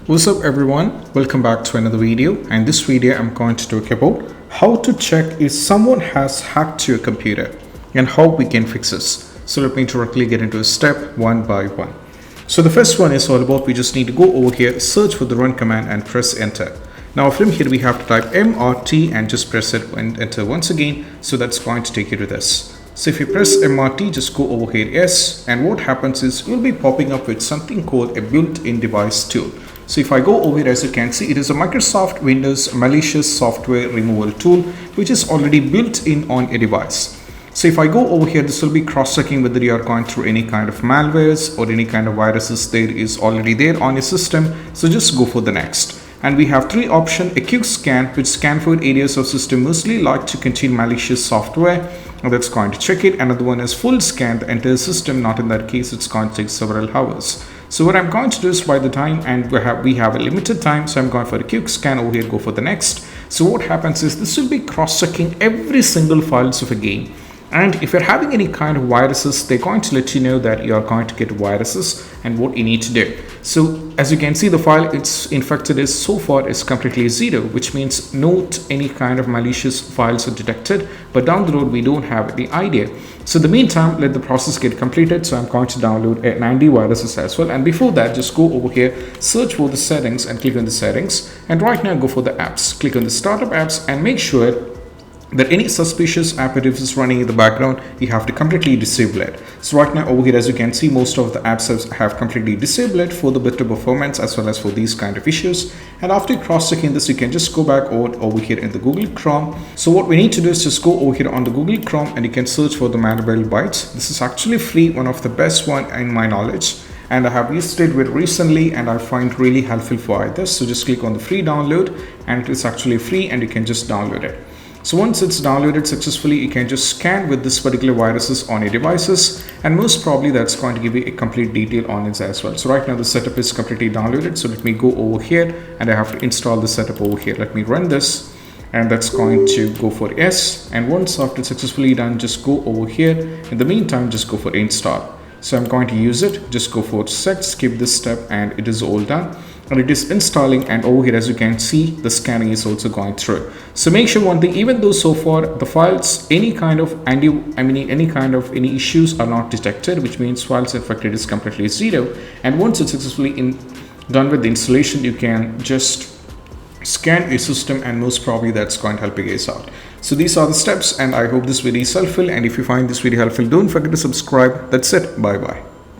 What's up everyone, welcome back to another video, and this video I'm going to talk about how to check if someone has hacked your computer and how we can fix this. So let me directly get into a step one by one. So the first one is all about we just need to go over here, search for the run command and press enter. Now from here we have to type MRT and just press it and enter once again. So that's going to take you to this. So if you press MRT, just go over here yes, and what happens is you'll be popping up with something called a built-in device tool. So if I go over here, as you can see, it is a Microsoft Windows malicious software removal tool, which is already built in on a device. So if I go over here, this will be cross-checking whether you are going through any kind of malwares or any kind of viruses there is already there on your system. So just go for the next. And we have three options: a quick scan, which scan for areas of system mostly like to contain malicious software, and that's going to check it. Another one is full scan the entire system. Not in that case, it's going to take several hours. So what I'm going to do is, by the time, and we have a limited time, so I'm going for a quick scan over here, go for the next. So what happens is this will be cross-checking every single files of a game. And if you're having any kind of viruses, they're going to let you know that you're going to get viruses and what you need to do. So as you can see, the file it's infected is so far is completely zero, which means not any kind of malicious files are detected, but down the road we don't have the idea. So in the meantime, let the process get completed. So I'm going to download a 90 viruses as well. And before that, just go over here, search for the settings and click on the settings. And right now go for the apps, click on the startup apps and make sure that any suspicious app if is running in the background, you have to completely disable it. So right now over here, as you can see, most of the apps have completely disabled it for the better performance as well as for these kind of issues. And after cross-checking this, you can just go back over here in the Google Chrome. So what we need to do is just go over here on the Google Chrome and you can search for the Malwarebytes. This is actually free, one of the best one in my knowledge. And I have used it with recently and I find really helpful for this. So just click on the free download and it is actually free and you can just download it. So once it's downloaded successfully, you can just scan with this particular viruses on your devices, and most probably that's going to give you a complete detail on it as well. So right now the setup is completely downloaded. So let me go over here and I have to install the setup over here. Let me run this and that's going to go for yes. And once after successfully done, just go over here. In the meantime, just go for install. So I'm going to use it, just go for set, skip this step and it is all done. And it is installing, and over here as you can see the scanning is also going through. So make sure one thing, even though so far the files any issues are not detected, which means files infected is completely zero. And once it's successfully done with the installation, you can just scan your system and most probably that's going to help you guys out. So these are the steps and I hope this video is helpful, and if you find this video helpful, don't forget to subscribe. That's it, bye bye.